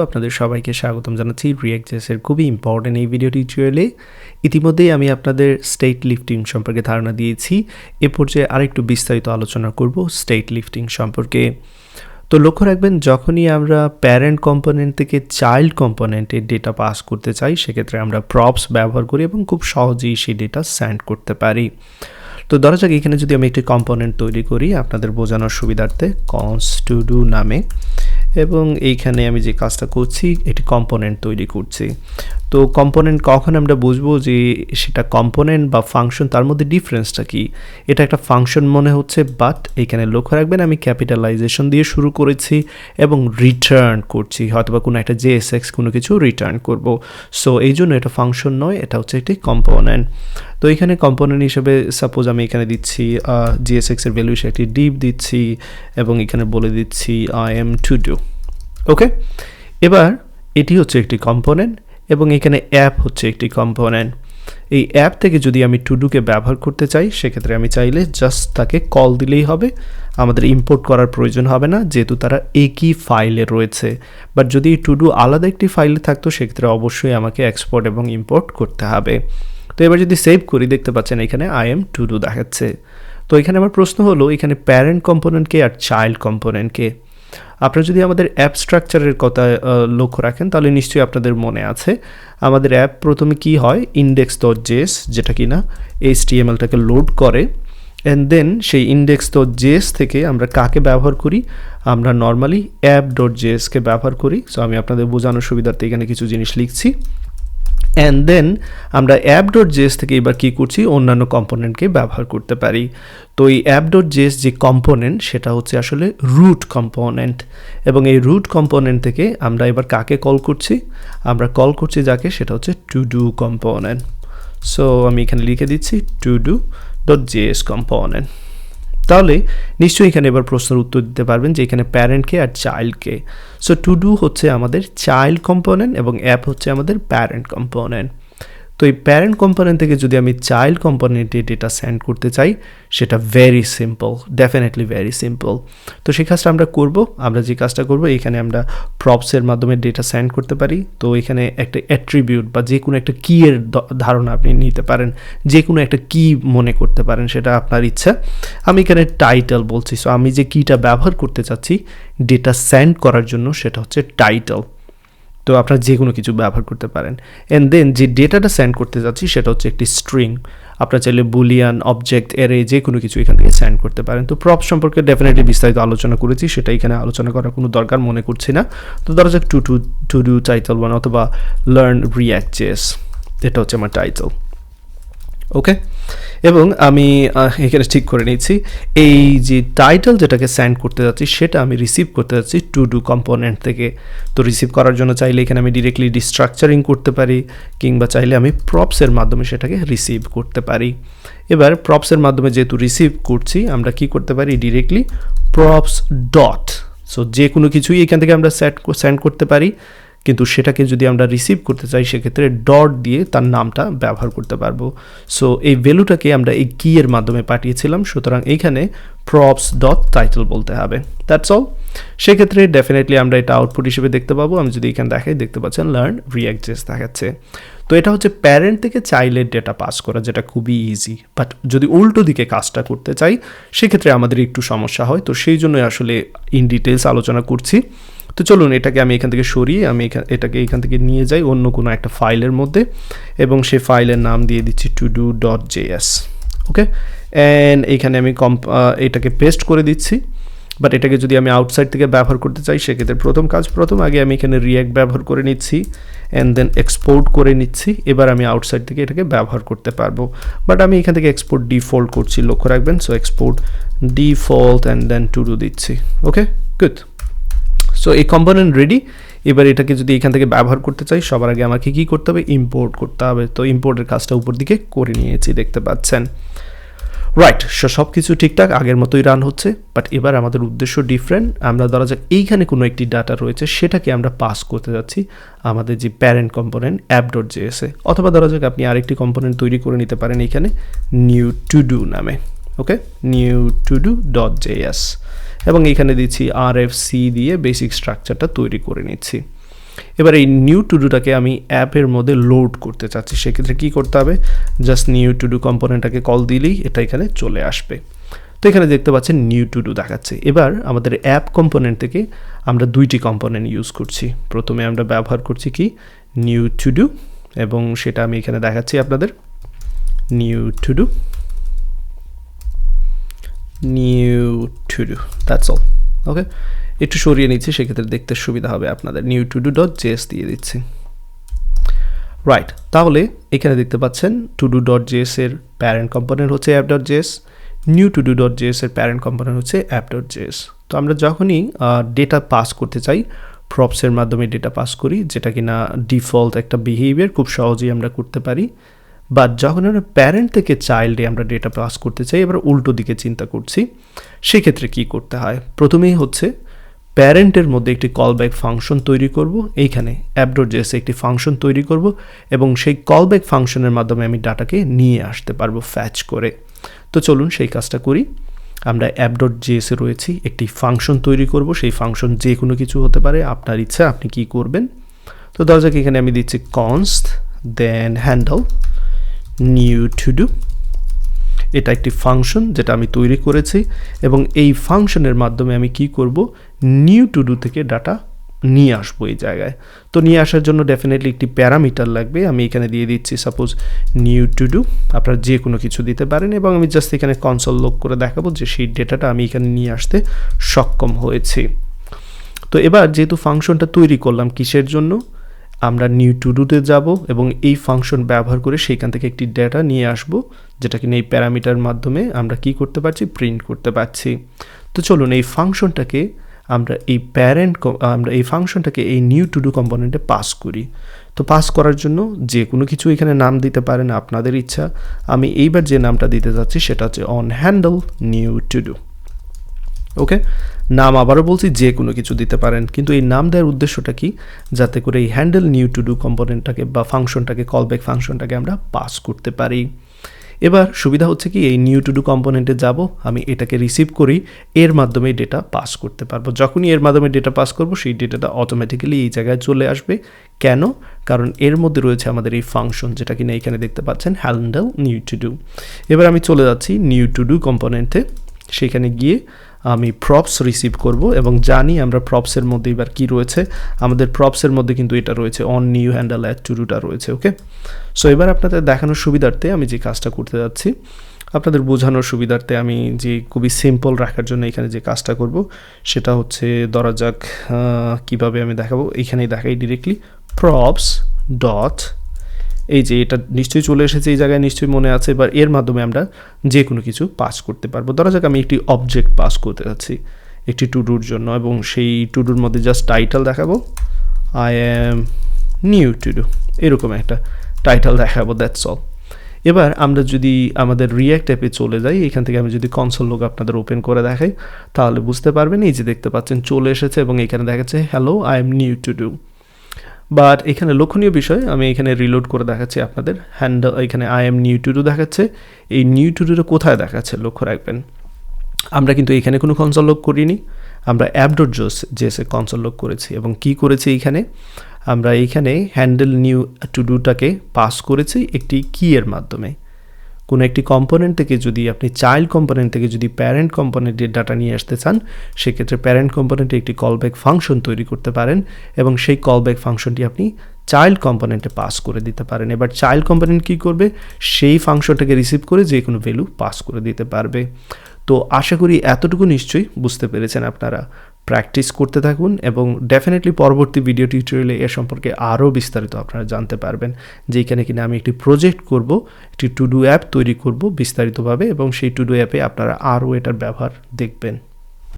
আপনাদের সবাইকে স্বাগতম জানাচ্ছি রিঅ্যাক্ট.js এর খুবই ইম্পর্টেন্ট এই ভিডিও টিউটোরিয়ালে। ইতিমধ্যেই আমি আপনাদের স্টেট লিফটিং সম্পর্কে ধারণা দিয়েছি। এ পর্যায়ে আরেকটু বিস্তারিত আলোচনা করব স্টেট লিফটিং সম্পর্কে। তো লক্ষ্য রাখবেন, যখনই আমরা প্যারেন্ট কম্পোনেন্ট থেকে চাইল্ড কম্পোনেন্টে ডেটা পাস করতে চাই, সেক্ষেত্রে আমরা প্রপস ব্যবহার করি এবং খুব সহজেই সেই ডেটা সেন্ড করতে পারি। তো ধরা যাক এখানে যদি আমি একটি কম্পোনেন্ট তৈরি করি আপনাদের বোঝানোর সুবিধার্থে, const to do নামে, এবং এইখানে আমি যে কাজটা করছি একটি কম্পোনেন্ট তৈরি করছি। তো কম্পোনেন্ট কখন আমরা বুঝবো যে সেটা কম্পোনেন্ট বা ফাংশন, তার মধ্যে ডিফারেন্সটা কি? এটা একটা ফাংশন মনে হচ্ছে, বাট এখানে লক্ষ্য রাখবেন আমি ক্যাপিটালাইজেশন দিয়ে শুরু করেছি এবং রিটার্ন করছি, হয়তো বা কোনো একটা JSX কোনো কিছু রিটার্ন করব। সো এই জন্য এটা ফাংশন নয়, এটা হচ্ছে একটি কম্পোনেন্ট। তো এখানে কম্পোনেন্ট হিসেবে সাপোজ আমি এখানে দিচ্ছি JSX এর ভ্যালু হিসেবে একটি ডিভ দিচ্ছি এবং এখানে বলে দিচ্ছি I am to do। ওকে, এবার এটি হচ্ছে একটি কম্পোনেন্ট এবং এখানে অ্যাপ হচ্ছে একটি কম্পোনেন্ট। এই অ্যাপ থেকে যদি আমি টু ডুকে ব্যবহার করতে চাই, সেক্ষেত্রে আমি চাইলে জাস্ট তাকে কল দিলেই হবে, আমাদের ইম্পোর্ট করার প্রয়োজন হবে না, যেহেতু তারা একই ফাইলে রয়েছে। বাট যদি এই টু ডু আলাদা একটি ফাইলে থাকতো, সেক্ষেত্রে অবশ্যই আমাকে এক্সপোর্ট এবং ইম্পোর্ট করতে হবে। তো এবার যদি সেভ করি, দেখতে পাচ্ছেন এখানে I am to do দেখাচ্ছে। তো এখানে আমার প্রশ্ন হলো, এখানে প্যারেন্ট কম্পোনেন্টকে আর চাইল্ড কম্পোনেন্টকে। আপনারা যদি আমাদের অ্যাপ স্ট্রাকচারের কথা লক্ষ্য রাখেন, তাহলে নিশ্চয়ই আপনাদের মনে আছে আমাদের অ্যাপ প্রথমে কি হয়, index.js, যেটা কিনা HTML-টাকে লোড করে, অ্যান্ড দেন সেই index.js থেকে আমরা কাকে ব্যবহার করি, আমরা নর্মালি app.js-কে ব্যবহার করি। সো আমি আপনাদের বোঝানোর সুবিধার্থে এখানে কিছু জিনিস লিখছি। অ্যান্ড দেন আমরা app.js থেকে এবার কী করছি, অন্যান্য কম্পোনেন্টকে ব্যবহার করতে পারি। তো এই app.js যে কম্পোনেন্ট, সেটা হচ্ছে আসলে রুট কম্পোনেন্ট, এবং এই রুট কম্পোনেন্ট থেকে আমরা এবার কাকে কল করছি, আমরা কল করছি যাকে, সেটা হচ্ছে টু ডু কম্পোনেন্ট। সো আমি এখানে লিখে দিচ্ছি to-do.js কম্পোনেন্ট। তাহলে নিশ্চয়ই এখানে এবার প্রশ্নের উত্তর দিতে পারবেন যে এখানে প্যারেন্টকে আর চাইল্ডকে। সো টু ডু হচ্ছে আমাদের চাইল্ড কম্পোনেন্ট এবং অ্যাপ হচ্ছে আমাদের প্যারেন্ট কম্পোনেন্ট। তো এই প্যারেন্ট কম্পোনেন্ট থেকে যদি আমি চাইল্ড কম্পোনেন্টে ডেটা সেন্ড করতে চাই, সেটা very simple, definitely very simple. তো সেই কাজটা আমরা করব, আমরা যে কাজটা করব, এখানে আমরা প্রপসের মাধ্যমে ডেটা সেন্ড করতে পারি। তো এখানে একটা অ্যাট্রিবিউট বা যে কোনো একটা কি এর ধারণা আপনি নিতে পারেন, যে কোনো একটা কি মনে করতে পারেন, সেটা আপনার ইচ্ছা। আমি এখানে টাইটেল বলছি। সো আমি যে কিটা ব্যবহার করতে চাচ্ছি ডেটা সেন্ড করার জন্য, সেটা হচ্ছে টাইটেল। তো আপনারা যে কোনো কিছু ব্যবহার করতে পারেন। অ্যান্ড দেন যে ডেটাটা সেন্ড করতে যাচ্ছি, সেটা হচ্ছে একটি স্ট্রিং। আপনারা চাইলে বুলিয়ান, অবজেক্ট, অ্যারে যে কোনো কিছু এখান থেকে সেন্ড করতে পারেন। তো প্রপ সম্পর্কে ডেফিনেটলি বিস্তারিত আলোচনা করেছি, সেটা এখানে আলোচনা করার কোনো দরকার মনে করছি না। তো ধরা যাক টু ডু টাইটেল 1 অথবা লার্ন রিঅ্যাক্ট.js, এটা হচ্ছে আমার টাইটেল। ওকে, এবং আমি এখানে ঠিক করে নিচ্ছি এই যে টাইটেল যেটাকে সেন্ড করতে যাচ্ছি, সেটা আমি রিসিভ করতে যাচ্ছি টু ডু কম্পোনেন্ট থেকে। তো রিসিভ করার জন্য চাইলে এখানে আমি ডিরেক্টলি ডিস্ট্রাকচারিং করতে পারি, কিংবা চাইলে আমি প্রপসের মাধ্যমে সেটাকে রিসিভ করতে পারি। এবার প্রপসের মাধ্যমে যেহেতু রিসিভ করছি, আমরা কি করতে পারি, ডিরেক্টলি প্রপস ডট। সো যে কোনো কিছুই এখান থেকে আমরা সেন্ড করতে পারি, কিন্তু সেটাকে যদি আমরা রিসিভ করতে চাই, সেক্ষেত্রে ডট দিয়ে তার নামটা ব্যবহার করতে পারবো। সো এই ভ্যালুটাকে আমরা এই কি এর মাধ্যমে পাঠিয়েছিলাম, সুতরাং এইখানে প্রপস ডট টাইটেল বলতে হবে। That's all. সেক্ষেত্রে ডেফিনেটলি আমরা এটা আউটপুট হিসেবে দেখতে পাবো। আমি যদি এখানে দেখাই, দেখতে পাচ্ছেন লার্ন রিঅ্যাক্ট.js দেখাচ্ছে। তো এটা হচ্ছে প্যারেন্ট থেকে চাইল্ডের ডেটা পাস করা, যেটা খুবই ইজি। বাট যদি উল্টো দিকে কাজটা করতে চাই, সেক্ষেত্রে আমাদের একটু সমস্যা হয়। তো সেই জন্যই আসলে ইন ডিটেলস আলোচনা করছি। তো চলুন এটাকে আমি এখান থেকে সরিয়ে আমি এটাকে এখান থেকে নিয়ে যাই অন্য কোনো একটা ফাইলের মধ্যে, এবং সেই ফাইলের নাম দিয়ে দিচ্ছি to-do.js। ওকে, অ্যান্ড এইখানে আমি এটাকে পেস্ট করে দিচ্ছি। বাট এটাকে যদি আমি আউটসাইড থেকে ব্যবহার করতে চাই, সেক্ষেত্রে প্রথম আগে আমি এখানে রিঅ্যাক্ট ব্যবহার করে নিচ্ছি, অ্যান্ড দেন এক্সপোর্ট করে নিচ্ছি। এবার আমি আউটসাইড থেকে এটাকে ব্যবহার করতে পারবো। বাট আমি এখান থেকে এক্সপোর্ট ডিফল্ট করছি, লক্ষ্য রাখবেন। So export default and then to do দিচ্ছি। Okay, good. সো এই কম্পোনেন্ট রেডি। এবার এটাকে যদি এখান থেকে ব্যবহার করতে চাই, সবার আগে আমাকে কী করতে হবে, ইম্পোর্ট করতে হবে। তো ইম্পোর্টের কাজটা উপর দিকে করে নিয়েছি, দেখতে পাচ্ছেন। রাইট, সব কিছু ঠিকঠাক আগের মতোই রান হচ্ছে। বাট এবার আমাদের উদ্দেশ্য ডিফারেন্ট। আমরা ধরা যাক এইখানে কোনো একটি ডাটা রয়েছে, সেটাকে আমরা পাস করতে যাচ্ছি আমাদের যে প্যারেন্ট কম্পোনেন্ট app.js-এ, অথবা ধরা যাক আপনি আরেকটি কম্পোনেন্ট তৈরি করে নিতে পারেন এখানে নিউ টু ডু নামে। ওকে, নিউ টু ডু.js, এবং এখানে দিচ্ছি RFC দিয়ে বেসিক স্ট্রাকচারটা তৈরি করে নিচ্ছি। এবার এই নিউ টু ডুটাকে আমি অ্যাপের মধ্যে লোড করতে চাচ্ছি, সেক্ষেত্রে কী করতে হবে, জাস্ট নিউ টু ডু কম্পোনেন্টটাকে কল দিলেই এটা এখানে চলে আসবে। তো এখানে দেখতে পাচ্ছেন নিউ টু ডু দেখাচ্ছে। এবার আমাদের অ্যাপ কম্পোনেন্ট থেকে আমরা দুইটি কম্পোনেন্ট ইউজ করছি। প্রথমে আমরা ব্যবহার করছি কি নিউ টু ডু, এবং সেটা আমি এখানে দেখাচ্ছি আপনাদের, new to do, new to do, that's all. Okay, একটু সরিয়ে নিচ্ছি, সেক্ষেত্রে দেখতে সুবিধা হবে আপনাদের। New to do dot JS দিয়ে দিচ্ছি। রাইট, তাহলে এখানে দেখতে পাচ্ছেন টু ডু ডট জেএস এর প্যারেন্ট কম্পোনেন্ট হচ্ছে app dot JS, new to do dot JS এর প্যারেন্ট কম্পোনেন্ট হচ্ছে অ্যাপ ডট জেএস। তো আমরা যখনই ডেটা পাস করতে চাই, প্রপসের মাধ্যমে ডেটা পাস করি, যেটা কিনা ডিফল্ট একটা বিহেভিয়ার, খুব সহজেই আমরা করতে পারি। বাট যখন আমরা প্যারেন্ট থেকে চাইল্ডে আমরা ডেটা পাস করতে চাই, এবার উল্টো দিকে চিন্তা করছি, সেক্ষেত্রে কি করতে হয়, প্রথমেই হচ্ছে প্যারেন্টের মধ্যে একটি কলব্যাক ফাংশন তৈরি করব, এইখানে অ্যাপ ডট জেএসে একটি ফাংশন তৈরি করব, এবং সেই কলব্যাক ফাংশনের মাধ্যমে আমি ডাটাকে নিয়ে আসতে পারবো ফ্যাচ করে। তো চলুন সেই কাজটা করি। আমরা অ্যাপ ডট জেএসে রয়েছি, একটি ফাংশন তৈরি করব, সেই ফাংশন যে কোনো কিছু হতে পারে, আপনার ইচ্ছা আপনি কি করবেন। তো ধরা যাক এখানে আমি দিচ্ছি const then handle new to do, এটা একটি ফাংশন যেটা আমি তৈরি করেছি, এবং এই ফাংশনের মাধ্যমে আমি কি করব, নিউ টু ডু থেকে ডাটা নিয়ে আসবো এই জায়গায়। তো নিয়ে আসার জন্য ডেফিনেটলি একটি প্যারামিটার লাগবে, আমি এখানে দিয়ে দিচ্ছি সাপোজ নিউ টু ডু, আপনারা যে কোনো কিছু দিতে পারেন, এবং আমি জাস্ট এখানে কনসোল লগ করে দেখাবো যে সেই ডেটাটা আমি এখানে নিয়ে আসতে সক্ষম হয়েছি। তো এবার যেহেতু ফাংশনটা তৈরি করলাম কিসের জন্য, আমরা নিউ টু ডুতে যাব এবং এই ফাংশন ব্যবহার করে সেইখান থেকে একটি ডেটা নিয়ে আসব, যেটা কিনা এই প্যারামিটার মাধ্যমে আমরা কি করতে পারছি, প্রিন্ট করতে পারছি। তো চলুন এই ফাংশনটাকে আমরা এই ফাংশনটাকে এই নিউ টু ডু কম্পোনেন্টে পাস করি। তো পাস করার জন্য যে কোনো কিছু এখানে নাম দিতে পারেন আপনাদের ইচ্ছা। আমি এইবার যে নামটা দিতে যাচ্ছি সেটা হচ্ছে on handle new to do. Okay, নাম আবারও বলছি যে কোনো কিছু দিতে পারেন, কিন্তু এই নাম দেওয়ার উদ্দেশ্যটা কি, যাতে করে এই হ্যান্ডেল নিউ টু ডু কম্পোনেন্টটাকে বা ফাংশনটাকে, কলব্যাক ফাংশনটাকে আমরা পাস করতে পারি। এবার সুবিধা হচ্ছে কি, এই নিউ টু ডু কম্পোনেন্টে যাব, আমি এটাকে রিসিভ করি, এর মাধ্যমে ডেটা পাস করতে পারবো। যখনই এর মাধ্যমে ডেটা পাস করব, সেই ডেটাটা অটোমেটিক্যালি এই জায়গায় চলে আসবে। কেন? কারণ এর মধ্যে রয়েছে আমাদের এই ফাংশন, যেটা কিনা এখানে দেখতে পাচ্ছেন হ্যান্ডেল নিউ টু ডু। এবার আমি চলে যাচ্ছি নিউ টু ডু কম্পোনেন্টে, সেখানে গিয়ে আমি প্রপস রিসিভ করব, এবং জানি আমরা প্রপসের মধ্যে এবার কি রয়েছে, আমাদের প্রপসের মধ্যে কিন্তু এটা রয়েছে on new handle add to ডুটা রয়েছে। ওকে, সো এবার আপনাদের দেখানোর সুবিধার্থে আমি যে কাজটা করতে যাচ্ছি, আপনাদের বোঝানোর সুবিধার্থে আমি যে খুবই সিম্পল রাখার জন্য এখানে যে কাজটা করব সেটা হচ্ছে, ধরা যাক কীভাবে আমি দেখাবো, এখানেই দেখাই ডিরেক্টলি প্রপস ডট, এই যে এটা নিশ্চয়ই চলে এসেছে এই জায়গায়, নিশ্চয়ই মনে আছে। এবার এর মাধ্যমে আমরা যে কোনো কিছু পাস করতে পারবো। ধরা যাক আমি একটি অবজেক্ট পাস করতে যাচ্ছি একটি টু ডুর জন্য, এবং সেই টু ডুর মধ্যে জাস্ট টাইটেল দেখাবো, I am new to do, এরকম একটা টাইটেল দেখাবো, দ্যাটস অল। এবার আমরা যদি আমাদের রিঅ্যাক্ট অ্যাপে চলে যাই, এখান থেকে আমি যদি কনসোল লগ আপনাদের ওপেন করে দেখাই, তাহলে বুঝতে পারবেন, এই যে দেখতে পাচ্ছেন চলে এসেছে, এবং এখানে দেখাচ্ছে hello I am new to do. But এখানে লক্ষণীয় বিষয়, আমি এখানে রিলোড করে দেখাচ্ছি আপনাদের, হ্যান্ডেল এখানে I am new to do দেখাচ্ছে। এই নিউ টু ডুটা কোথায় দেখাচ্ছে লক্ষ্য রাখবেন, আমরা কিন্তু এখানে কোনো কনসোল লগ করিনি, আমরা অ্যাপ ডট জেএসে কনসোল লগ করেছি। এবং কি করেছি, এইখানে আমরা এইখানে হ্যান্ডেল নিউ টু ডুটাকে পাস করেছি একটি কি এর মাধ্যমে। কোনো একটি কম্পোনেন্ট থেকে যদি আপনি চাইল্ড কম্পোনেন্ট থেকে যদি প্যারেন্ট কম্পোনেন্টের ডাটা নিয়ে আসতে চান, সেক্ষেত্রে প্যারেন্ট কম্পোনেন্টে একটি কলব্যাক ফাংশন তৈরি করতে পারেন, এবং সেই কলব্যাক ফাংশনটি আপনি চাইল্ড কম্পোনেন্টে পাস করে দিতে পারেন। এবার চাইল্ড কম্পোনেন্ট কী করবে, সেই ফাংশনটাকে রিসিভ করে যে কোনো ভ্যালু পাস করে দিতে পারবে। তো আশা করি এতটুকু নিশ্চয়ই বুঝতে পেরেছেন আপনারা। প্র্যাকটিস করতে থাকুন, এবং ডেফিনেটলি পরবর্তী ভিডিও টিউটোরিয়ালে এ সম্পর্কে আরও বিস্তারিত আপনারা জানতে পারবেন, যে এখানে কিনা আমি একটি প্রজেক্ট করব, একটি টু ডু অ্যাপ তৈরি করব বিস্তারিতভাবে, এবং সেই টু ডু অ্যাপে আপনারা আরও এটার ব্যবহার দেখবেন।